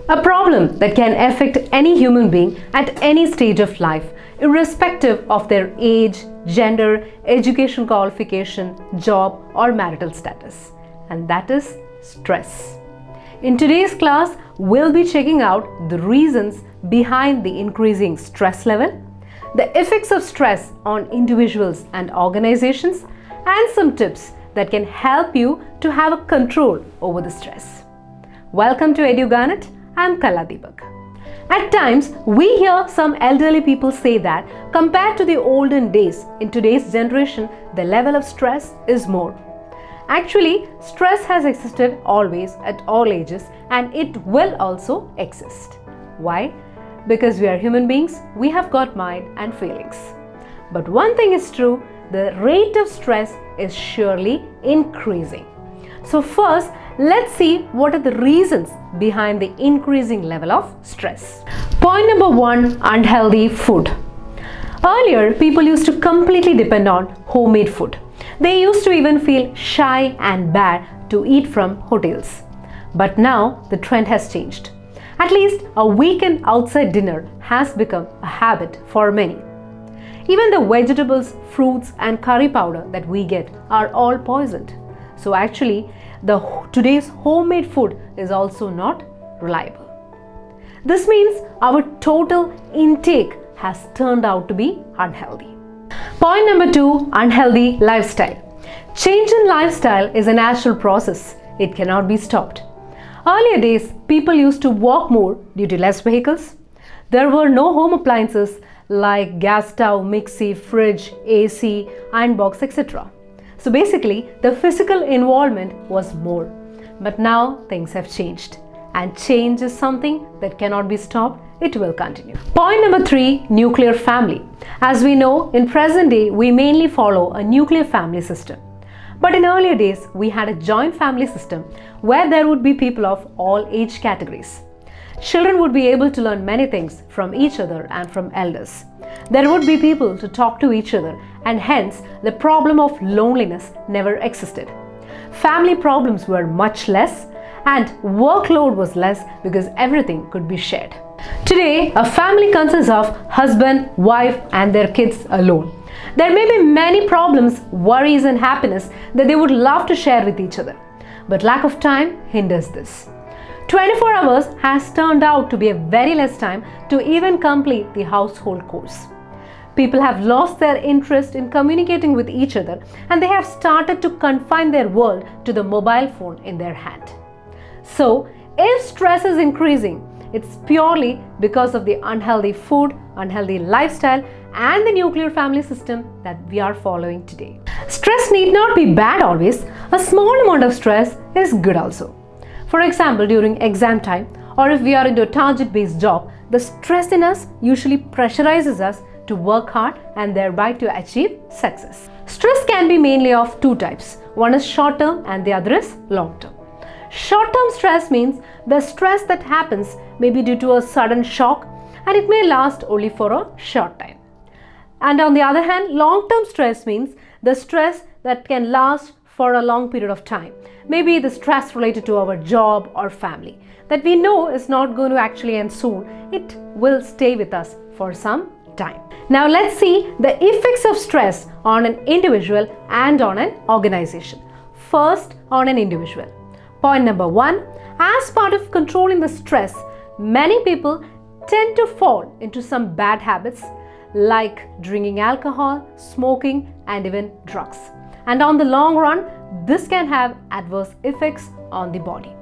A problem that can affect any human being at any stage of life, irrespective of their age, gender, education qualification, job, or marital status. And that is stress. In today's class, we'll be checking out the reasons behind the increasing stress level, the effects of stress on individuals and organizations, and some tips that can help you to have a control over the stress. Welcome to Edugarnet. I'm Kala Deepak. At times, we hear some elderly people say that compared to the olden days, in today's generation, the level of stress is more. Actually, stress has existed always at all ages and it will also exist. Why? Because we are human beings, we have got mind and feelings. But one thing is true, the rate of stress is surely increasing. So first, let's see what are the reasons behind the increasing level of stress. Point number 1, unhealthy food. Earlier, people used to completely depend on homemade food. They used to even feel shy and bad to eat from hotels. But now, the trend has changed. At least a weekend outside dinner has become a habit for many. Even the vegetables, fruits and curry powder that we get are all poisoned. So actually, today's homemade food is also not reliable. This means our total intake has turned out to be unhealthy. Point number 2, unhealthy lifestyle. Change in lifestyle is a natural process. It cannot be stopped. Earlier days, people used to walk more due to less vehicles. There were no home appliances like gas stove, mixie, fridge, AC, iron box, etc. So basically, the physical involvement was more. But now things have changed. And change is something that cannot be stopped. It will continue. Point number 3, nuclear family. As we know, in present day, we mainly follow a nuclear family system. But in earlier days, we had a joint family system where there would be people of all age categories. Children would be able to learn many things from each other and from elders. There would be people to talk to each other and hence the problem of loneliness never existed. Family problems were much less and workload was less because everything could be shared. Today, a family consists of husband, wife and their kids alone. There may be many problems, worries and happiness that they would love to share with each other. But lack of time hinders this. 24 hours has turned out to be a very less time to even complete the household chores. People have lost their interest in communicating with each other and they have started to confine their world to the mobile phone in their hand. So, if stress is increasing, it's purely because of the unhealthy food, unhealthy lifestyle and the nuclear family system that we are following today. Stress need not be bad always. A small amount of stress is good also. For example, during exam time or if we are into a target-based job, the stress in us usually pressurizes us to work hard and thereby to achieve success. Stress can be mainly of two types. One is short-term and the other is long-term. Short-term stress means the stress that happens may be due to a sudden shock and it may last only for a short time. And on the other hand, long-term stress means the stress that can last for a long period of time. Maybe the stress related to our job or family that we know is not going to actually end soon. It will stay with us for some time. Now let's see the effects of stress on an individual and on an organization. First, on an individual. Point number 1, as part of controlling the stress, many people tend to fall into some bad habits like drinking alcohol, smoking and even drugs. And on the long run, this can have adverse effects on the body.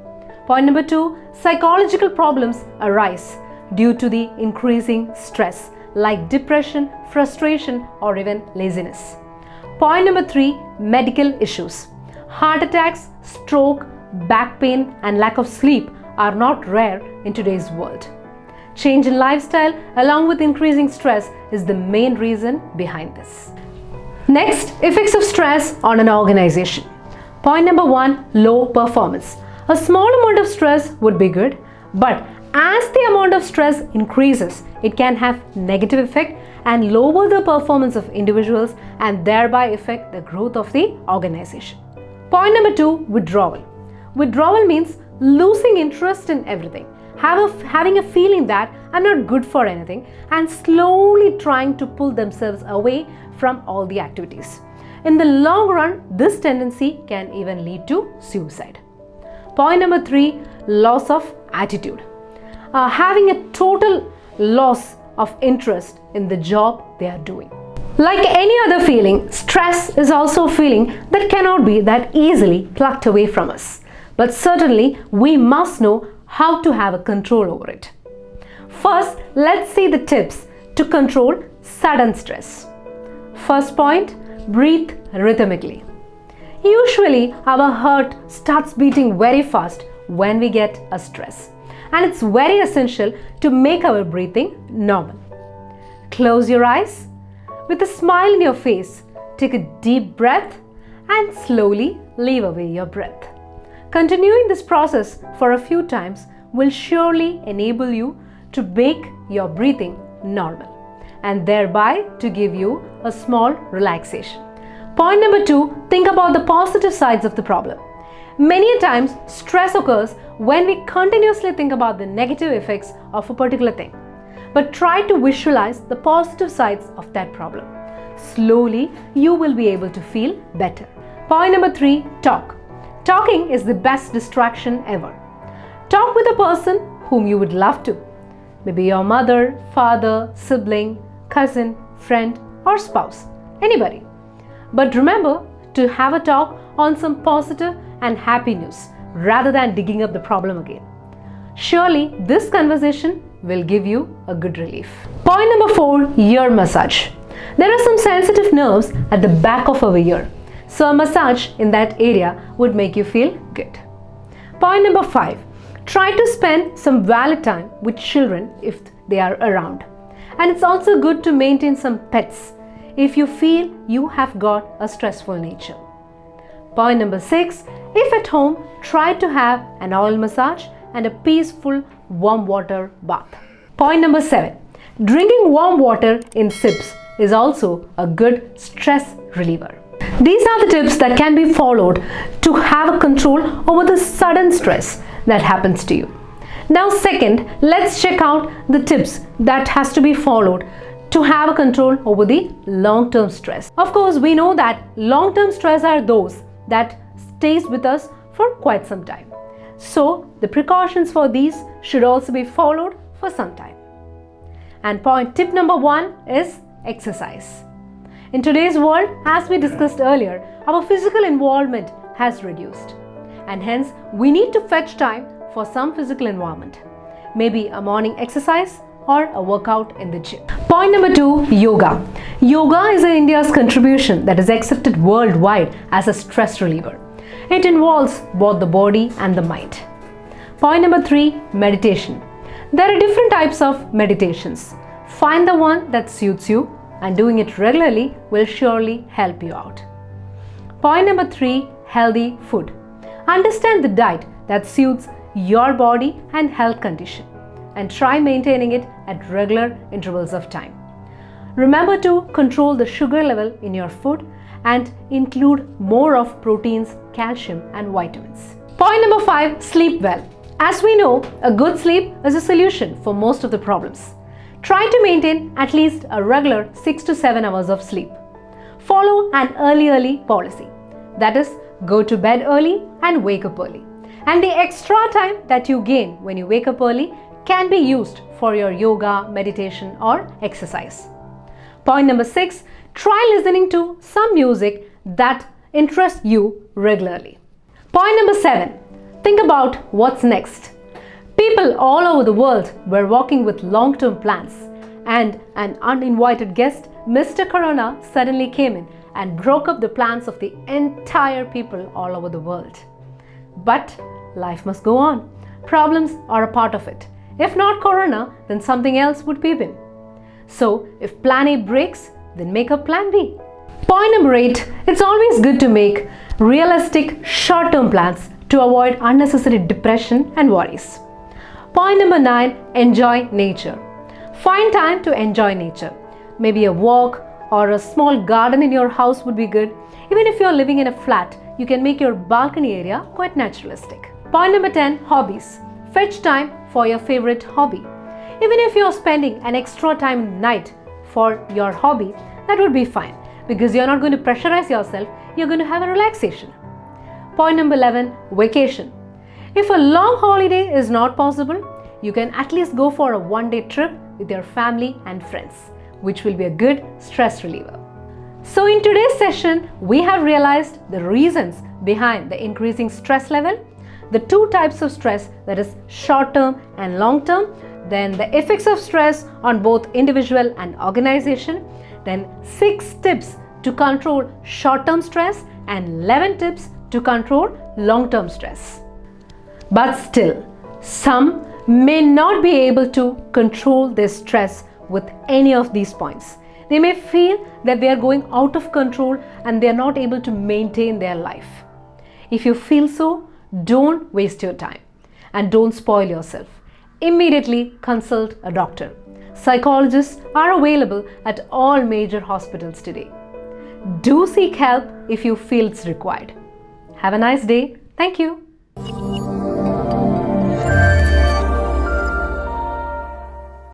Point number 2, psychological problems arise due to the increasing stress like depression, frustration or even laziness. Point number 3, medical issues. Heart attacks, stroke, back pain and lack of sleep are not rare in today's world. Change in lifestyle along with increasing stress is the main reason behind this. Next, effects of stress on an organization. Point number 1, low performance. A small amount of stress would be good, but as the amount of stress increases, it can have negative effect and lower the performance of individuals and thereby affect the growth of the organization. Point number 2, withdrawal. Withdrawal means losing interest in everything having a feeling that I'm not good for anything, and slowly trying to pull themselves away from all the activities. In the long run, this tendency can even lead to suicide. Point number 3, loss of attitude. Having a total loss of interest in the job they are doing. Like any other feeling, stress is also a feeling that cannot be that easily plucked away from us. But certainly, we must know how to have a control over it. First, let's see the tips to control sudden stress. First point, breathe rhythmically. Usually, our heart starts beating very fast when we get a stress, and it's very essential to make our breathing normal. Close your eyes. With a smile in your face, take a deep breath and slowly leave away your breath. Continuing this process for a few times will surely enable you to make your breathing normal and thereby to give you a small relaxation. Point number 2, think about the positive sides of the problem. Many times, stress occurs when we continuously think about the negative effects of a particular thing. But try to visualize the positive sides of that problem. Slowly, you will be able to feel better. Point number 3, talk. Talking is the best distraction ever. Talk with a person whom you would love to. Maybe your mother, father, sibling, cousin, friend, or spouse. Anybody. But remember to have a talk on some positive and happy news rather than digging up the problem again. Surely, this conversation will give you a good relief. Point number 4, ear massage. There are some sensitive nerves at the back of our ear, so a massage in that area would make you feel good. Point number 5, try to spend some valid time with children if they are around. And it's also good to maintain some pets if you feel you have got a stressful nature. Point number 6, if at home, try to have an oil massage and a peaceful warm water bath. Point number 7, drinking warm water in sips is also a good stress reliever. These are the tips that can be followed to have a control over the sudden stress that happens to you. Now second, let's check out the tips that has to be followed to have a control over the long-term stress. Of course, we know that long-term stress are those that stays with us for quite some time. So, the precautions for these should also be followed for some time. And tip number 1 is exercise. In today's world, as we discussed earlier, our physical involvement has reduced. And hence, we need to fetch time for some physical involvement. Maybe a morning exercise or a workout in the gym. Point number 2, yoga. Yoga is India's contribution that is accepted worldwide as a stress reliever. It involves both the body and the mind. Point number 3, meditation. There are different types of meditations. Find the one that suits you, and doing it regularly will surely help you out. Point number 3, healthy food. Understand the diet that suits your body and health condition, and try maintaining it at regular intervals of time. Remember to control the sugar level in your food and include more of proteins, calcium and vitamins. Point number 5, sleep well. As we know, a good sleep is a solution for most of the problems. Try to maintain at least a regular 6 to 7 hours of sleep. Follow an early policy. That is, go to bed early and wake up early. And the extra time that you gain when you wake up early can be used for your yoga, meditation or exercise. Point number 6, try listening to some music that interests you regularly. Point number 7, think about what's next. People all over the world were working with long-term plans, and an uninvited guest, Mr. Corona, suddenly came in and broke up the plans of the entire people all over the world. But life must go on. Problems are a part of it. If not Corona, then something else would peep in. So, if plan A breaks, then make a plan B. Point number 8, it's always good to make realistic short-term plans to avoid unnecessary depression and worries. Point number 9, enjoy nature. Find time to enjoy nature. Maybe a walk or a small garden in your house would be good. Even if you're living in a flat, you can make your balcony area quite naturalistic. Point number 10, hobbies. Fetch time for your favorite hobby. Even if you're spending an extra time at night for your hobby, that would be fine because you're not going to pressurize yourself, you're going to have a relaxation. Point number 11, vacation. If a long holiday is not possible, you can at least go for a one-day trip with your family and friends, which will be a good stress reliever. So in today's session, we have realized the reasons behind the increasing stress level, the two types of stress, that is short-term and long-term, then the effects of stress on both individual and organization, then 6 tips to control short-term stress and 11 tips to control long-term stress. But still, some may not be able to control their stress with any of these points. They may feel that they are going out of control and they are not able to maintain their life. If you feel so, don't waste your time and don't spoil yourself. Immediately consult a doctor. Psychologists are available at all major hospitals today. Do seek help if you feel it's required. Have a nice day. Thank you.